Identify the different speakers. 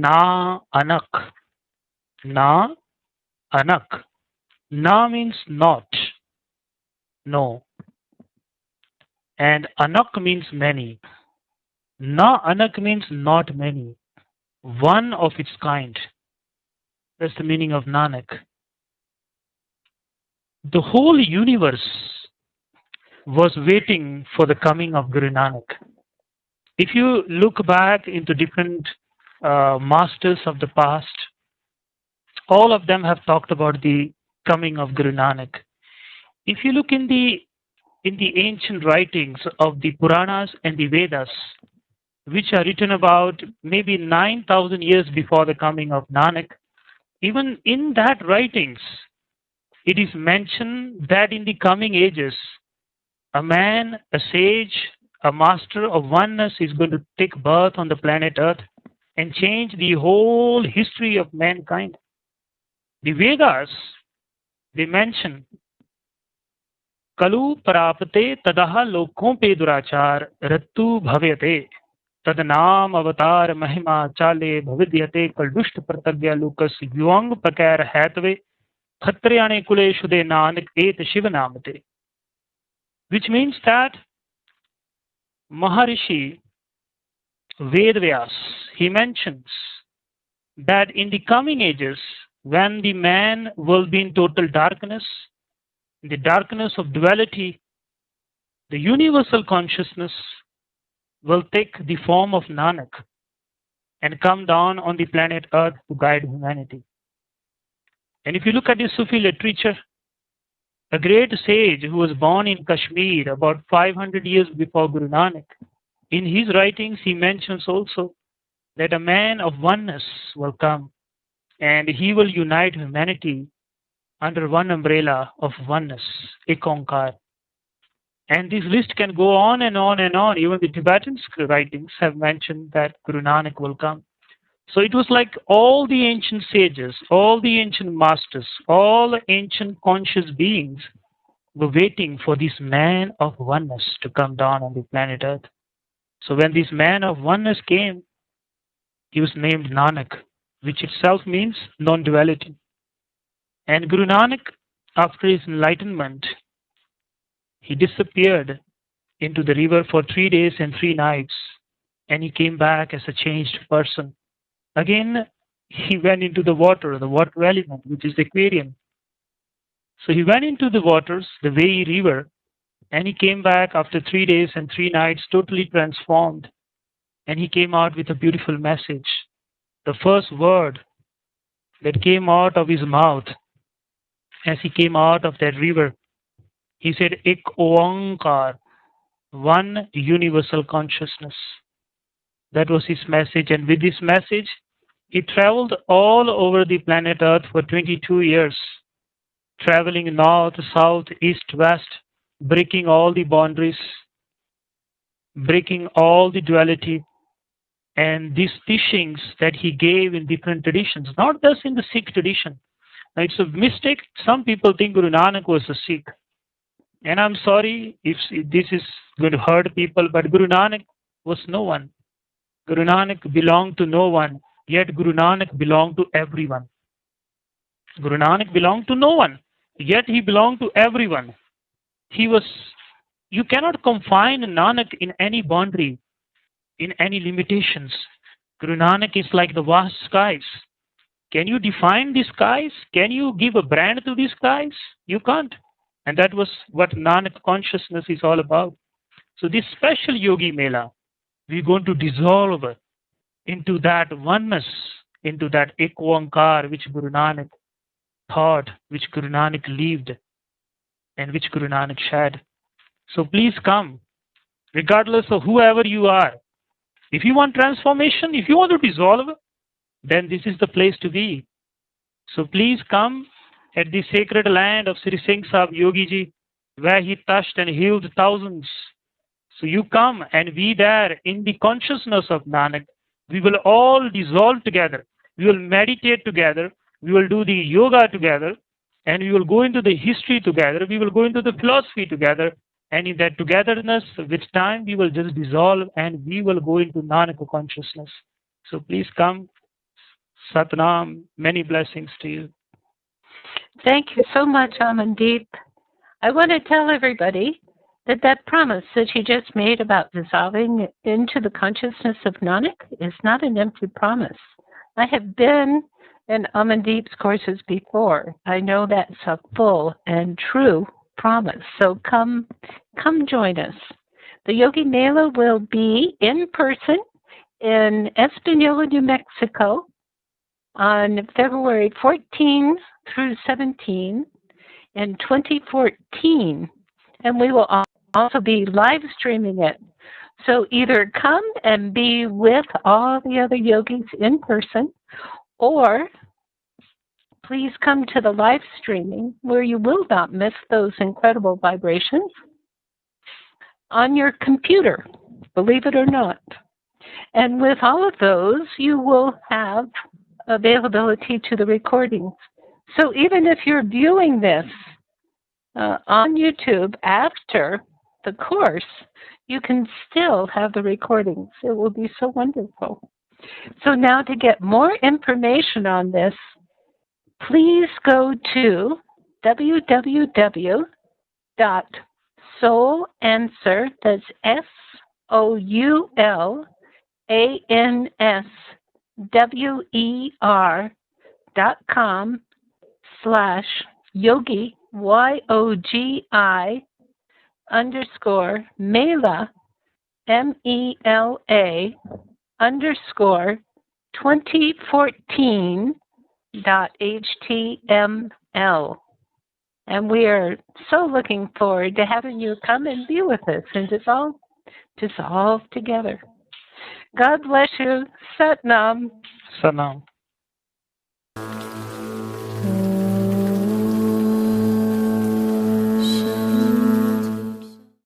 Speaker 1: NANAK. NANAK. Na means not, no, and Anak means many. Anak means not many, one of its kind. That's the meaning of Nanak. The whole universe was waiting for the coming of Guru Nanak. If you look back into different masters of the past, all of them have talked about the coming of Guru Nanak. If you look in the ancient writings of the Puranas and the Vedas, which are written about maybe 9,000 years before the coming of Nanak, even in that writings, it is mentioned that in the coming ages, a man, a sage, a master of oneness is going to take birth on the planet Earth and change the whole history of mankind. The Vedas, they mention Kalu prapate tadaha lokon pe durachar rattu bhavyate तदनाम अवतार महिमा चाले भविद्यते कलदुष्ट प्रतज्ञा Lucas युवांग प्रकार हैतवे खत्रियाणे कुलेशु दे नानक एत Shiv नामते. Which means that Maharishi Vedvyas, he mentions that in the coming ages, when the man will be in total darkness, in the darkness of duality, the universal consciousness will take the form of Nanak and come down on the planet Earth to guide humanity. And if you look at the Sufi literature, a great sage who was born in Kashmir about 500 years before Guru Nanak, in his writings he mentions also that a man of oneness will come and he will unite humanity under one umbrella of oneness, Ek Onkar. And this list can go on and on and on. Even the Tibetan writings have mentioned that Guru Nanak will come. So it was like all the ancient sages, all the ancient masters, all the ancient conscious beings were waiting for this man of oneness to come down on the planet Earth. So when this man of oneness came, he was named Nanak, which itself means non-duality. And Guru Nanak, after his enlightenment, he disappeared into the river for 3 days and 3 nights, and he came back as a changed person. Again, he went into the water element, which is the aquarium. So he went into the waters, the Veyi river, and he came back after 3 days and 3 nights totally transformed. And he came out with a beautiful message. The first word that came out of his mouth as he came out of that river, he said, Ek Oankar, one universal consciousness. That was his message. And with this message, he traveled all over the planet Earth for 22 years, traveling north, south, east, west, breaking all the boundaries, breaking all the duality. And these teachings that he gave in different traditions, not just in the Sikh tradition. Now, it's a mistake. Some people think Guru Nanak was a Sikh. And I'm sorry if this is going to hurt people, but Guru Nanak was no one. Guru Nanak belonged to no one, yet Guru Nanak belonged to everyone. Guru Nanak belonged to no one, yet he belonged to everyone. You cannot confine Nanak in any boundary, in any limitations. Guru Nanak is like the vast skies. Can you define the skies? Can you give a brand to the skies? You can't. And that was what Nanak consciousness is all about. So this special Yogi Mela, we're going to dissolve into that oneness, into that Ek Oankar which Guru Nanak thought, which Guru Nanak lived, and which Guru Nanak shared. So please come, regardless of whoever you are. If you want transformation, if you want to dissolve, then this is the place to be. So please come at the sacred land of Sri Singh Sahib Yogi Ji, where he touched and healed thousands. So you come and be there in the consciousness of Nanak. We will all dissolve together. We will meditate together. We will do the yoga together. And we will go into the history together. We will go into the philosophy together. And in that togetherness, with time, we will just dissolve and we will go into Nanak consciousness. So please come, Satnam, many blessings to you.
Speaker 2: Thank you so much, Amandeep. I want to tell everybody that that promise that you just made about dissolving into the consciousness of Nanak is not an empty promise. I have been in Amandeep's courses before. I know that's a full and true promise. So come join us. The Yogi Mela will be in person in Espanola, New Mexico on February 14 through 17 in 2014. And we will also be live streaming it. So either come and be with all the other yogis in person, or please come to the live streaming where you will not miss those incredible vibrations on your computer, believe it or not. And with all of those, you will have availability to the recordings. So even if you're viewing this on YouTube after the course, you can still have the recordings. It will be so wonderful. So now to get more information on this, please go to www.soulanswer, that's SOULANSWER.com/yogi, YOGI _ MELA _ 2014.html. And we are so looking forward to having you come and be with us and dissolve together. God bless you. Satnam.
Speaker 1: Satnam.